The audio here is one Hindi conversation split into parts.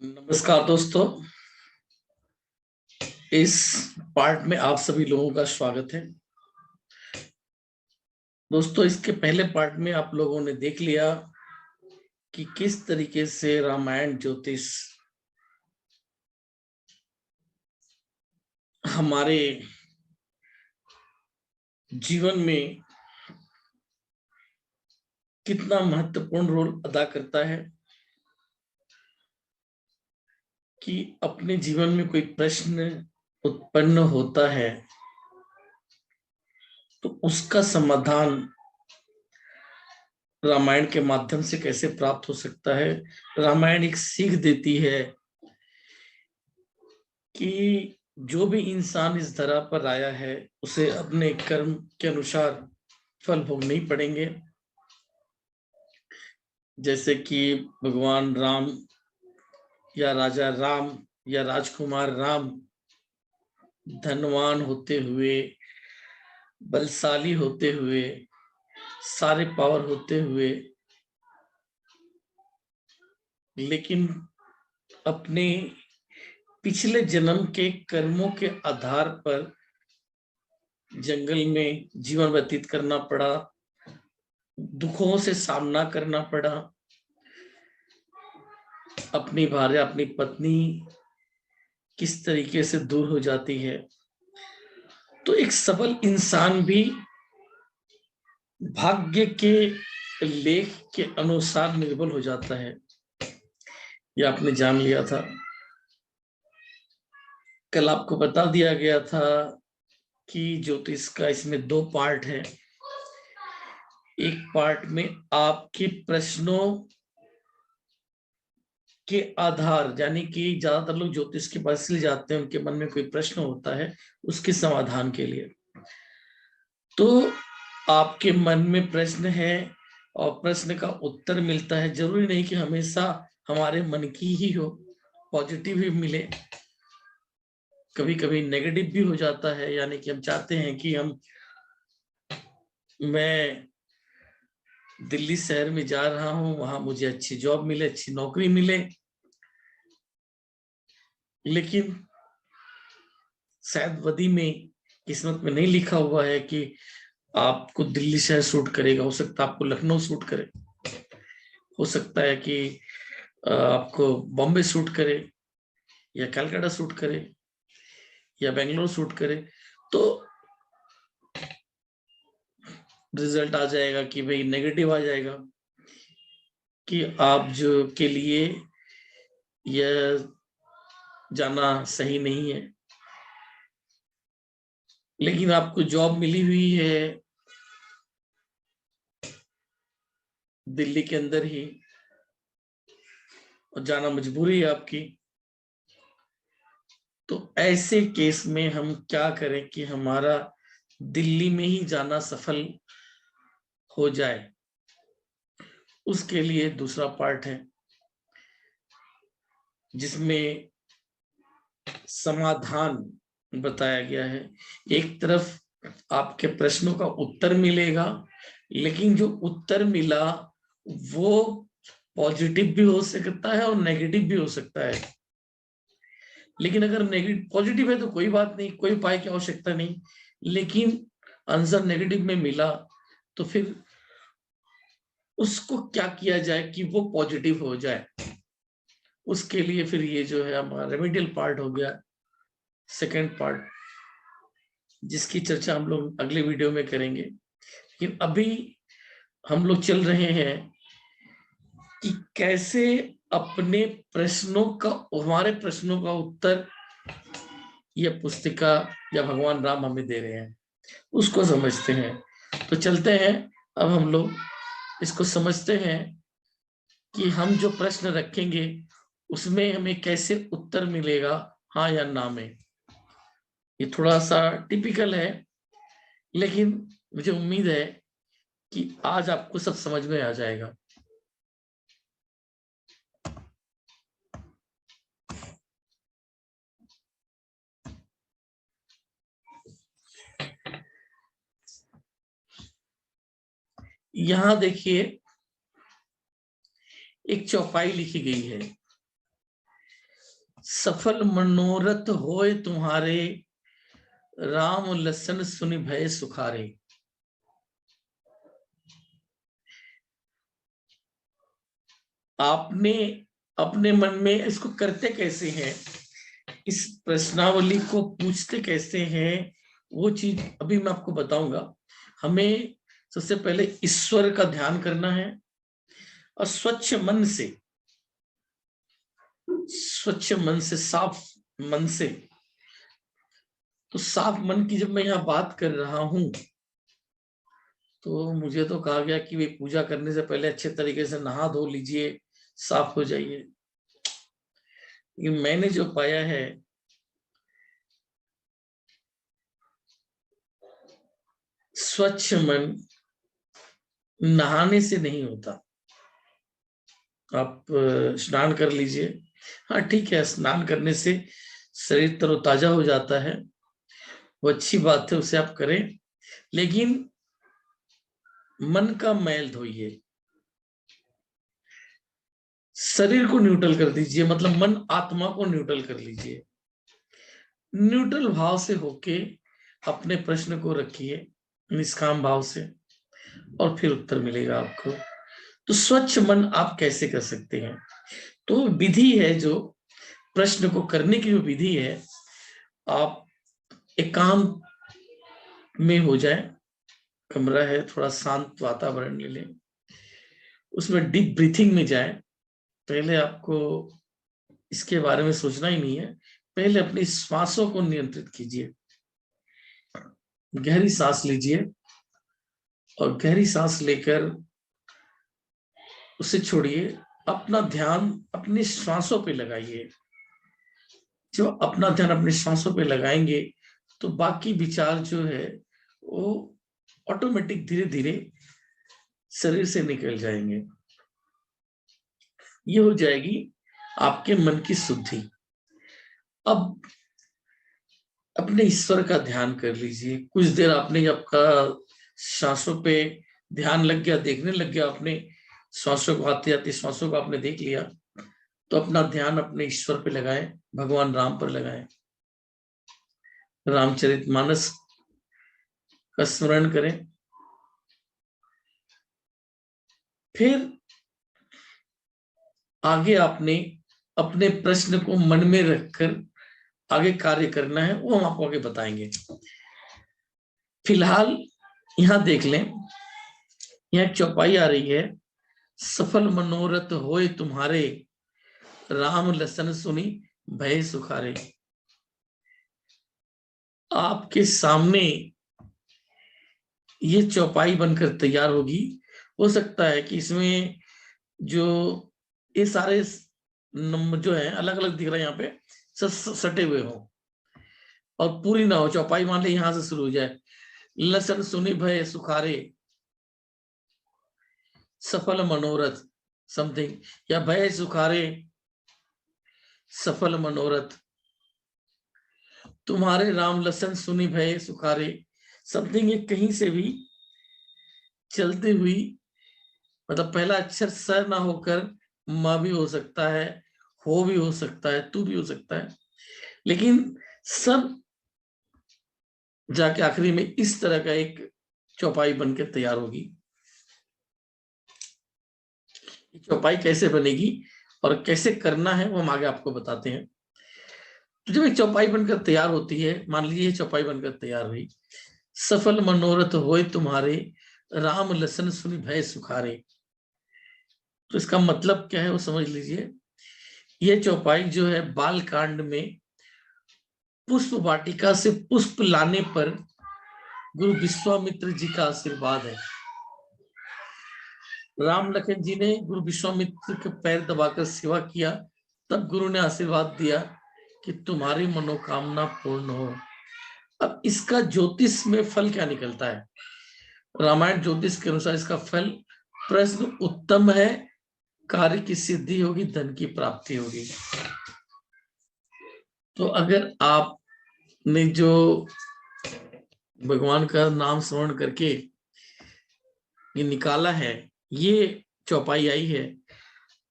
नमस्कार दोस्तों, इस पार्ट में आप सभी लोगों का स्वागत है। दोस्तों, इसके पहले पार्ट में आप लोगों ने देख लिया कि किस तरीके से रामायण ज्योतिष हमारे जीवन में कितना महत्वपूर्ण रोल अदा करता है कि अपने जीवन में कोई प्रश्न उत्पन्न होता है तो उसका समाधान रामायण के माध्यम से कैसे प्राप्त हो सकता है। रामायण एक सीख देती है कि जो भी इंसान इस धरा पर आया है उसे अपने कर्म के अनुसार फल भोगने ही पड़ेंगे। जैसे कि भगवान राम या राजा राम या राजकुमार राम धनवान होते हुए, बलशाली होते हुए, सारे पावर होते हुए, लेकिन अपने पिछले जन्म के कर्मों के आधार पर जंगल में जीवन व्यतीत करना पड़ा, दुखों से सामना करना पड़ा, अपनी भार्या अपनी पत्नी किस तरीके से दूर हो जाती है, तो एक सबल इंसान भी भाग्य के लेख के अनुसार निर्बल हो जाता है। यह आपने जान लिया था। कल आपको बता दिया गया था कि ज्योतिष का इसमें दो पार्ट है। एक पार्ट में आपके प्रश्नों के आधार, यानी कि ज्यादातर लोग ज्योतिष के पास इसलिए जाते हैं, उनके मन में कोई प्रश्न होता है उसके समाधान के लिए। तो आपके मन में प्रश्न है और प्रश्न का उत्तर मिलता है। जरूरी नहीं कि हमेशा हमारे मन की ही हो, पॉजिटिव ही मिले, कभी कभी नेगेटिव भी हो जाता है। यानी कि हम चाहते हैं कि मैं दिल्ली शहर में जा रहा हूं, वहां मुझे अच्छी जॉब मिले, अच्छी नौकरी मिले, लेकिन शायद वदी में, किस्मत में नहीं लिखा हुआ है कि आपको दिल्ली शहर सूट करेगा। हो सकता है आपको लखनऊ सूट करे, हो सकता है कि आपको बॉम्बे सूट करे, या कलकत्ता सूट करे, या बेंगलोर सूट करे। तो रिजल्ट आ जाएगा कि भाई नेगेटिव आ जाएगा कि आप जो के लिए यह जाना सही नहीं है। लेकिन आपको जॉब मिली हुई है दिल्ली के अंदर ही और जाना मजबूरी है आपकी, तो ऐसे केस में हम क्या करें कि हमारा दिल्ली में ही जाना सफल हो जाए। उसके लिए दूसरा पार्ट है जिसमें समाधान बताया गया है। एक तरफ आपके प्रश्नों का उत्तर मिलेगा, लेकिन जो उत्तर मिला वो पॉजिटिव भी हो सकता है और नेगेटिव भी हो सकता है। लेकिन अगर नेगेटिव पॉजिटिव है तो कोई बात नहीं, कोई उपाय की आवश्यकता नहीं। लेकिन आंसर नेगेटिव में मिला तो फिर उसको क्या किया जाए कि वो पॉजिटिव हो जाए। उसके लिए फिर ये जो है हमारा रेमेडियल पार्ट हो गया, सेकेंड पार्ट, जिसकी चर्चा हम लोग अगले वीडियो में करेंगे। लेकिन अभी हम लोग चल रहे हैं कि कैसे अपने प्रश्नों का, हमारे प्रश्नों का उत्तर यह पुस्तिका या भगवान राम हमें दे रहे हैं, उसको समझते हैं। तो चलते हैं, अब हम लोग इसको समझते हैं कि हम जो प्रश्न रखेंगे उसमें हमें कैसे उत्तर मिलेगा, हाँ या ना में। ये थोड़ा सा टिपिकल है, लेकिन मुझे उम्मीद है कि आज आपको सब समझ में आ जाएगा। यहां देखिए एक चौपाई लिखी गई है सफल मनोरथ होए तुम्हारे, राम लसन सुनि भय सुखारे। आपने अपने मन में इसको करते कैसे हैं, इस प्रश्नावली को पूछते कैसे हैं, वो चीज अभी मैं आपको बताऊंगा। हमें सबसे पहले ईश्वर का ध्यान करना है और स्वच्छ मन से, साफ मन से। तो साफ मन की जब मैं यहाँ बात कर रहा हूं, तो मुझे तो कहा गया कि वे पूजा करने से पहले अच्छे तरीके से नहा धो लीजिए, साफ हो जाइए। लेकिन मैंने जो पाया है, स्वच्छ मन नहाने से नहीं होता। आप स्नान कर लीजिए, हाँ ठीक है, स्नान करने से शरीर तरोताजा हो जाता है, वो अच्छी बात है, उसे आप करें। लेकिन मन का मैल धोइए, शरीर को न्यूट्रल कर दीजिए, मतलब मन आत्मा को न्यूट्रल कर लीजिए। न्यूट्रल भाव से होके अपने प्रश्न को रखिए, निष्काम भाव से, और फिर उत्तर मिलेगा आपको। तो स्वच्छ मन आप कैसे कर सकते हैं? तो विधि है, जो प्रश्न को करने की जो विधि है, आप एकांत में हो जाए, कमरा है, थोड़ा शांत वातावरण ले लें, उसमें डीप ब्रीथिंग में जाए। पहले आपको इसके बारे में सोचना ही नहीं है, पहले अपनी श्वासों को नियंत्रित कीजिए। गहरी सांस लीजिए और गहरी सांस लेकर उसे छोड़िए, अपना ध्यान अपनी श्वासों पे लगाइए। जो अपना ध्यान अपनी श्वासों पे लगाएंगे, तो बाकी विचार जो है वो ऑटोमेटिक धीरे धीरे शरीर से निकल जाएंगे। ये हो जाएगी आपके मन की शुद्धि। अब अपने ईश्वर का ध्यान कर लीजिए। कुछ देर आपने आपका सांसों पे ध्यान लग गया, देखने लग गया, आपने श्वासों को, आते आते श्वासों को आपने देख लिया, तो अपना ध्यान अपने ईश्वर पे लगाएं, भगवान राम पर लगाएं। रामचरितमानस का स्मरण करें। फिर आगे आपने अपने प्रश्न को मन में रखकर आगे कार्य करना है, वो हम आपको आगे बताएंगे। फिलहाल यहां देख लें, यहाँ एक चौपाई आ रही है, सफल मनोरथ होए तुम्हारे, राम लसन सुनी भय सुखारे। आपके सामने ये चौपाई बनकर तैयार होगी। हो सकता है कि इसमें जो ये सारे नंबर जो है अलग अलग दिख रहे हैं, यहाँ पे सटे हुए हो और पूरी ना हो। चौपाई मान ली यहां से शुरू हो जाए, लसन सुनी भय सुखारे, सफल मनोरथ समथिंग, या भय सुखारे सफल मनोरथ, तुम्हारे राम लसन सुनी भय सुखारे समथिंग। ये कहीं से भी चलती हुई, मतलब पहला अक्षर स ना होकर माँ भी हो सकता है, हो भी हो सकता है, तू भी हो सकता है, लेकिन सब जाके आखिरी में इस तरह का एक चौपाई बनकर तैयार होगी। चौपाई कैसे बनेगी और कैसे करना है वो हम आगे आपको बताते हैं। तो जब एक चौपाई बनकर तैयार होती है, मान लीजिए चौपाई बनकर तैयार हुई, सफल मनोरथ होए तुम्हारे, राम लसन सुनि भय सुखारे। तो इसका मतलब क्या है वो समझ लीजिए। ये चौपाई जो है बाल कांड में पुष्प वाटिका से पुष्प लाने पर गुरु विश्वामित्र जी का आशीर्वाद है। राम लखन जी ने गुरु विश्वामित्र के पैर दबाकर सेवा किया, तब गुरु ने आशीर्वाद दिया कि तुम्हारी मनोकामना पूर्ण हो। अब इसका ज्योतिष में फल क्या निकलता है? रामायण ज्योतिष के अनुसार इसका फल प्रश्न उत्तम है, कार्य की सिद्धि होगी, धन की प्राप्ति होगी। तो अगर आपने जो भगवान का नाम स्मरण करके ये निकाला है, ये चौपाई आई है,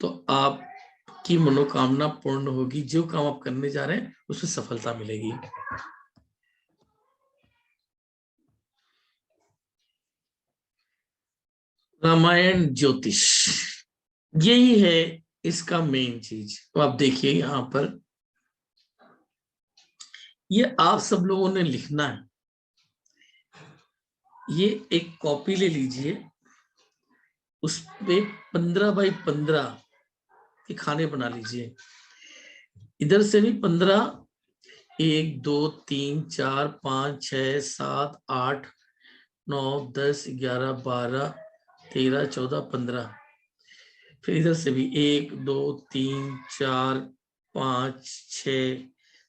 तो आप की मनोकामना पूर्ण होगी, जो काम आप करने जा रहे हैं उसमें सफलता मिलेगी। रामायण ज्योतिष यही है इसका मेन चीज। तो आप देखिए यहां पर, ये आप सब लोगों ने लिखना है। ये एक कॉपी ले लीजिए, उस पे 15x15 के खाने बना लीजिए। इधर से भी 15, 1 2 3 4 5 6 7 8 9 10 11 12 13 14 15। फिर इधर से भी 1 2 3 4 5 6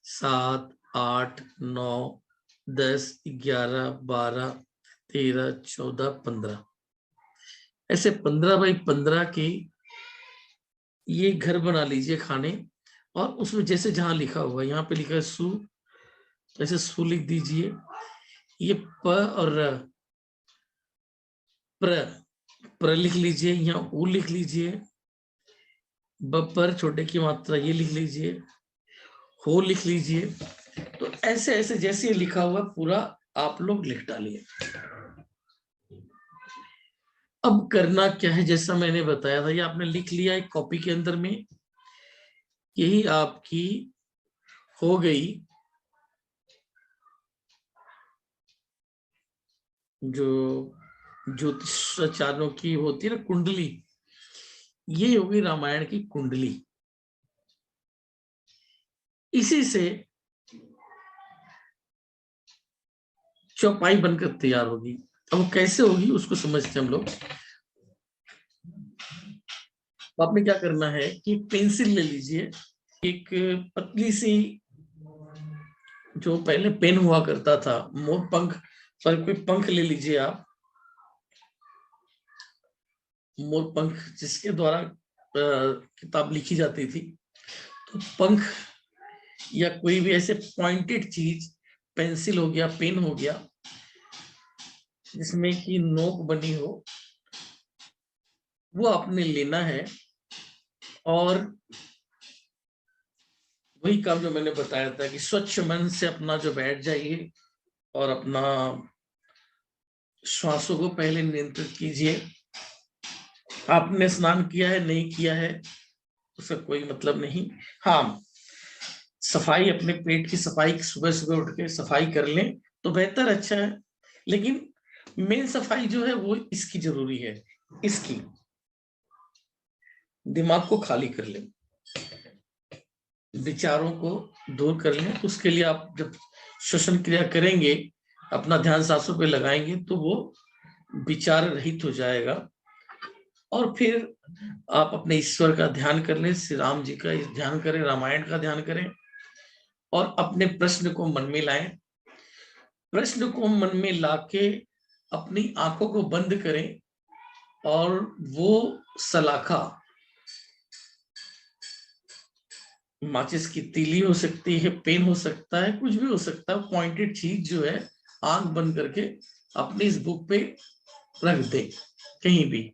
7 8 9 10 11 12 13 14 15। ऐसे 15x15 की ये घर बना लीजिए खाने। और उसमें जैसे जहां लिखा हुआ है, यहाँ पे लिखा है सु, ऐसे सु लिख दीजिए। ये प और प्र लिख लीजिए, यहाँ उ लिख लीजिए। ब पर छोटे की मात्रा ये लिख लीजिए, हो लिख लीजिए। तो ऐसे ऐसे जैसे ये लिखा हुआ पूरा आप लोग लिख डालिए। अब करना क्या है, जैसा मैंने बताया था, ये आपने लिख लिया एक कॉपी के अंदर में। यही आपकी हो गई जो ज्योतिषाचार्यों की होती है ना कुंडली, ये होगी रामायण की कुंडली। इसी से चौपाई बनकर तैयार होगी। अब वो कैसे होगी उसको समझते हैं हम लोग। तो आपने क्या करना है कि पेंसिल ले लीजिए, एक पतली सी, जो पहले पेन हुआ करता था, मोर पंख, सॉरी कोई पंख ले लीजिए आप, मोर पंख जिसके द्वारा किताब लिखी जाती थी। तो पंख या कोई भी ऐसे पॉइंटेड चीज, पेंसिल हो गया, पेन हो गया, जिसमें कि नोक बनी हो, वो आपने लेना है। और वही काम जो मैंने बताया था कि स्वच्छ मन से अपना जो बैठ जाइए और अपना श्वासों को पहले नियंत्रित कीजिए। आपने स्नान किया है नहीं किया है उसका कोई मतलब नहीं। हाँ, सफाई, अपने पेट की सफाई सुबह सुबह उठ के सफाई कर लें तो बेहतर, अच्छा है। लेकिन मेन सफाई जो है वो इसकी जरूरी है, इसकी दिमाग को खाली कर लें, विचारों को दूर कर लें। उसके लिए आप जब श्वसन क्रिया करेंगे, अपना ध्यान सांसों पे लगाएंगे, तो वो विचार रहित हो जाएगा। और फिर आप अपने ईश्वर का ध्यान कर लें, श्री राम जी का ध्यान करें, रामायण का ध्यान करें, और अपने प्रश्न को मन में लाएं। प्रश्न को मन में लाके अपनी आंखों को बंद करें, और वो सलाखा, माचिस की तीली हो सकती है, पेन हो सकता है, कुछ भी हो सकता है, पॉइंटेड चीज जो है, आंख बंद करके अपनी इस बुक पे रख दे कहीं भी।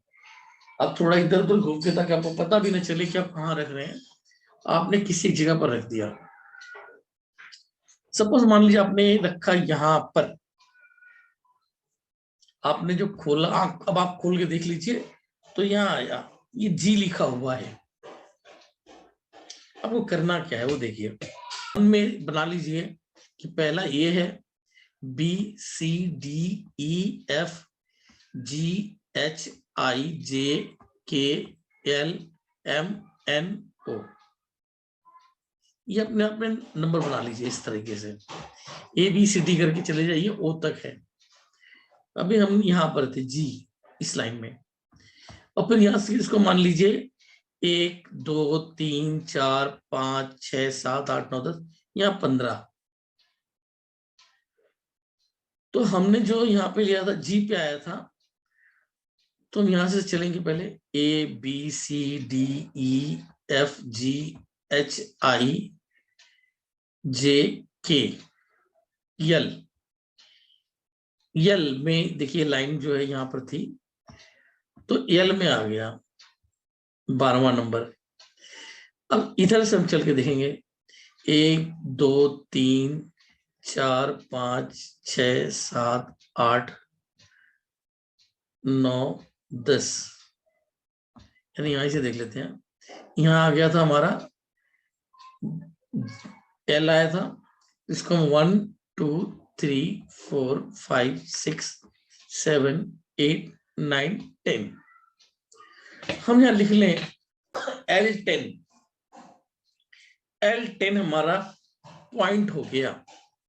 अब थोड़ा इधर उधर घूम के, ताकि आपको पता भी न चले कि आप कहाँ रख रहे हैं। आपने किसी जगह पर रख दिया, सपोज मान लीजिए आपने रखा यहाँ पर, आपने जो खोला आंख, अब आप खोल के देख लीजिए तो यहाँ आया, ये जी लिखा हुआ है। अब वो करना क्या है वो देखिए, मन में बना लीजिए कि पहला ये है, B C D E F G H I J K L M N O. ये अपने आप में नंबर बना लीजिए इस तरीके से, ए बी सी डी करके चले जाइए, ओ तक है। अभी हम यहाँ पर थे जी, इस लाइन में। और फिर यहाँ से इसको मान लीजिए 1 2 3 4 5 6 7 8 9 10, यहाँ 15। तो हमने जो यहाँ पे लिया था, जी पे आया था, तो हम यहां से चलेंगे पहले, A B C D E F G H I J K L. यल में देखिए लाइन जो है यहाँ पर थी, तो यल में आ गया 12वां नंबर। अब इधर से हम चल के देखेंगे 1 2 3 4 5 6 7 8 9 10, यानी यहां से देख लेते हैं। यहाँ आ गया था हमारा एल आया था, इसको हम 1 2 3 4 5 6 7 8 9 10, हम यहां लिख लें L10। L10 हमारा पॉइंट हो गया।